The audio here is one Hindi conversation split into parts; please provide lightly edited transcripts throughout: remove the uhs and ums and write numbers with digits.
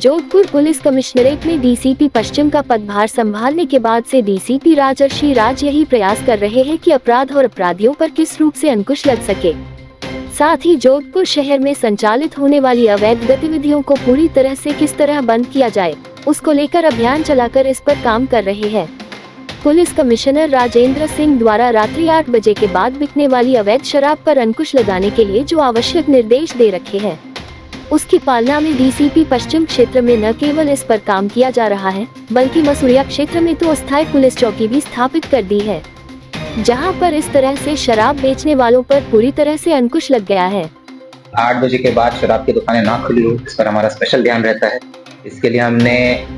जोधपुर पुलिस कमिश्नरेट में डीसीपी पश्चिम का पदभार संभालने के बाद से डीसीपी राजर्षि राज यही प्रयास कर रहे हैं कि अपराध और अपराधियों पर किस रूप से अंकुश लग सके। साथ ही जोधपुर शहर में संचालित होने वाली अवैध गतिविधियों को पूरी तरह से किस तरह बंद किया जाए, उसको लेकर अभियान चलाकर इस पर काम कर रहे हैं। पुलिस कमिश्नर राजेंद्र सिंह द्वारा रात्रि 8 बजे के बाद बिकने वाली अवैध शराब पर अंकुश लगाने के लिए जो आवश्यक निर्देश दे रखे हैं, उसकी पालना में डीसीपी पश्चिम क्षेत्र में न केवल इस पर काम किया जा रहा है, बल्कि मसूरिया क्षेत्र में तो अस्थायी पुलिस चौकी भी स्थापित कर दी है, जहां पर इस तरह से शराब बेचने वालों पर पूरी तरह से अंकुश लग गया है। 8 बजे के बाद शराब की दुकानें ना खुली हो, इस पर हमारा स्पेशल ध्यान रहता है। इसके लिए हमने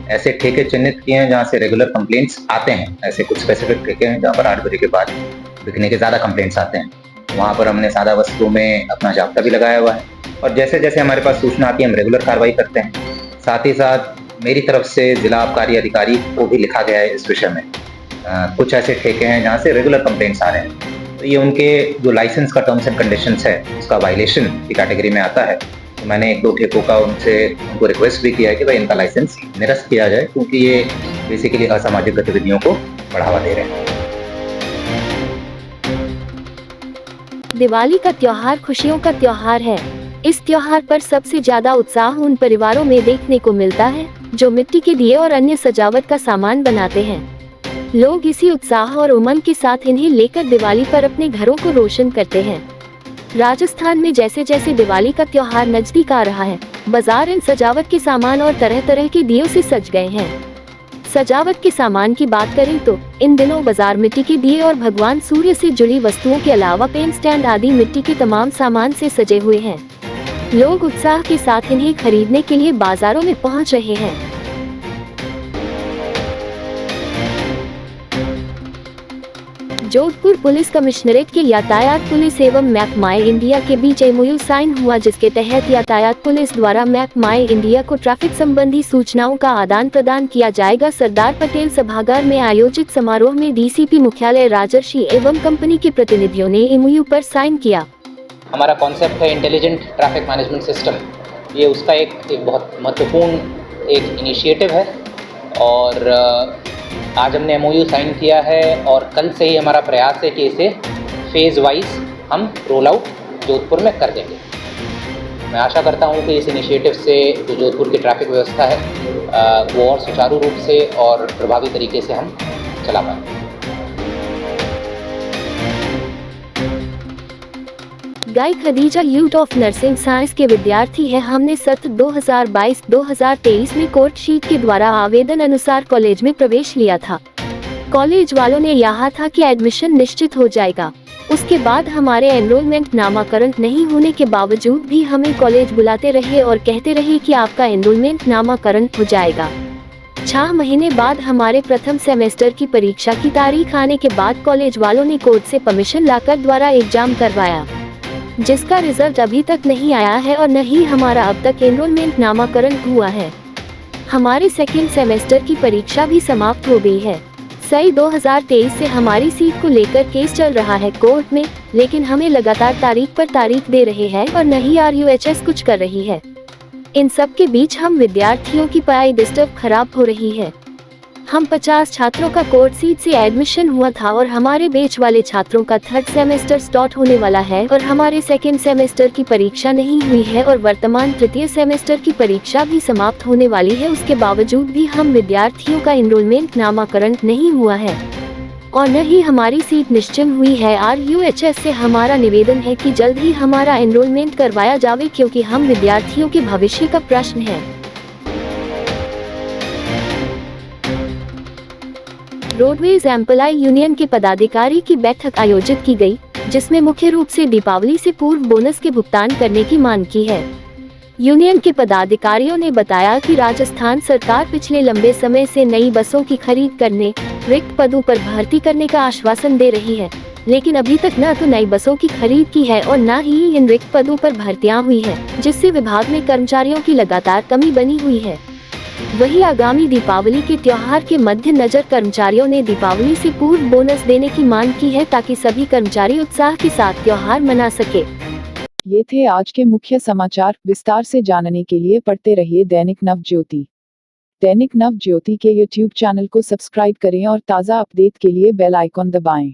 ऐसे ठेके चिन्हित किए हैं जहाँ से रेगुलर कंप्लेंट्स आते हैं। ऐसे कुछ स्पेसिफिक ठेके हैं जहाँ पर 8 बजे के बाद बिकने के ज्यादा कंप्लेंट्स आते हैं। वहाँ पर हमने सादा वस्तुओं में अपना जाब्ता भी लगाया हुआ है और जैसे जैसे हमारे पास सूचना आती है हम रेगुलर कार्रवाई करते हैं। साथ ही साथ मेरी तरफ से जिला आबकारी अधिकारी को भी लिखा गया है इस विषय में। कुछ ऐसे ठेके हैं जहाँ से रेगुलर कंप्लेंट्स आ रहे हैं, तो ये उनके जो लाइसेंस का टर्म्स एंड कंडीशंस है उसका वायलेशन की कैटेगरी में आता है। तो मैंने 1-2 ठेकों का उनको रिक्वेस्ट भी किया है कि भाई इनका लाइसेंस निरस्त किया जाए, क्योंकि ये बेसिकली असामाजिक गतिविधियों को बढ़ावा दे रहे हैं। दिवाली का त्योहार खुशियों का त्योहार है। इस त्योहार पर सबसे ज्यादा उत्साह उन परिवारों में देखने को मिलता है जो मिट्टी के दिए और अन्य सजावट का सामान बनाते हैं। लोग इसी उत्साह और उमंग के साथ इन्हें लेकर दिवाली पर अपने घरों को रोशन करते हैं। राजस्थान में जैसे जैसे दिवाली का त्योहार नजदीक आ रहा है, बाजार इन सजावट के सामान और तरह तरह के दियों से सज गए हैं। सजावट के सामान की बात करें तो इन दिनों बाजार मिट्टी के दिए और भगवान सूर्य से जुड़ी वस्तुओं के अलावा पेन स्टैंड आदि मिट्टी के तमाम सामान से सजे हुए हैं। लोग उत्साह के साथ इन्हें खरीदने के लिए बाजारों में पहुंच रहे हैं। जोधपुर पुलिस कमिश्नरेट के यातायात पुलिस एवं मैप माई इंडिया के बीच एमओयू साइन हुआ, जिसके तहत यातायात पुलिस द्वारा मैप माई इंडिया को ट्रैफिक संबंधी सूचनाओं का आदान प्रदान किया जाएगा। सरदार पटेल सभागार में आयोजित समारोह में डीसीपी मुख्यालय राजर्षि एवं कंपनी के प्रतिनिधियों ने एमओयू पर साइन किया। हमारा कॉन्सेप्ट है इंटेलिजेंट ट्रैफिक मैनेजमेंट सिस्टम। ये उसका एक बहुत महत्वपूर्ण एक इनिशिएटिव है और आज हमने एमओयू साइन किया है और कल से ही हमारा प्रयास है कि इसे फेज़ वाइज हम रोल आउट जोधपुर में कर देंगे। मैं आशा करता हूँ कि इस इनिशिएटिव से जो जोधपुर की ट्रैफिक व्यवस्था है वो और सुचारू रूप से और प्रभावी तरीके से हम चला पाएंगे। गाय Khadija youth of nursing science के विद्यार्थी हैं। हमने सत्र 2022-2023 में कोर्ट शीट के द्वारा आवेदन अनुसार कॉलेज में प्रवेश लिया था। कॉलेज वालों ने यहाँ था कि एडमिशन निश्चित हो जाएगा। उसके बाद हमारे एनरोलमेंट नामाकरण नहीं होने के बावजूद भी हमें कॉलेज बुलाते रहे और कहते रहे कि आपका एनरोलमेंट नामाकरण हो जाएगा। 6 महीने बाद हमारे प्रथम सेमेस्टर की परीक्षा की तारीख आने के बाद कॉलेज वालों ने कोर्ट से परमिशन लाकर द्वारा एग्जाम करवाया, जिसका रिजल्ट अभी तक नहीं आया है और न ही हमारा अब तक एनरोलमेंट नामाकरण हुआ है। हमारे सेकेंड सेमेस्टर की परीक्षा भी समाप्त हो गई है। सही 2023 से हमारी सीट को लेकर केस चल रहा है कोर्ट में, लेकिन हमें लगातार तारीख पर तारीख दे रहे हैं और न ही RUHS कुछ कर रही है। इन सब के बीच हम विद्यार्थियों की पढ़ाई डिस्टर्ब खराब हो रही है। हम 50 छात्रों का कोर्ट सीट से एडमिशन हुआ था और हमारे बैच वाले छात्रों का 3rd सेमेस्टर स्टार्ट होने वाला है और हमारे 2nd सेमेस्टर की परीक्षा नहीं हुई है और वर्तमान 3य सेमेस्टर की परीक्षा भी समाप्त होने वाली है। उसके बावजूद भी हम विद्यार्थियों का एनरोलमेंट नामाकरण नहीं हुआ है और न ही हमारी सीट निश्चित हुई है। RUHS से हमारा निवेदन है कि जल्द ही हमारा एनरोलमेंट करवाया जावे, क्योंकि हम विद्यार्थियों के भविष्य का प्रश्न है। रोडवेज एम्प्लॉय यूनियन के पदाधिकारी की बैठक आयोजित की गई, जिसमें मुख्य रूप से दीपावली से पूर्व बोनस के भुगतान करने की मांग की है। यूनियन के पदाधिकारियों ने बताया कि राजस्थान सरकार पिछले लंबे समय से नई बसों की खरीद करने, रिक्त पदों पर भर्ती करने का आश्वासन दे रही है, लेकिन अभी तक न तो नई बसों की खरीद की है और न ही इन रिक्त पदों पर भर्तियां हुई है, जिससे विभाग में कर्मचारियों की लगातार कमी बनी हुई है। वहीं आगामी दीपावली के त्योहार के मद्देनजर कर्मचारियों ने दीपावली से पूर्व बोनस देने की मांग की है, ताकि सभी कर्मचारी उत्साह के साथ त्योहार मना सके। ये थे आज के मुख्य समाचार। विस्तार से जानने के लिए पढ़ते रहिए दैनिक नवज्योति। दैनिक नवज्योति के YouTube चैनल को सब्सक्राइब करें और ताज़ा अपडेट के लिए बेल आइकॉन दबाएं।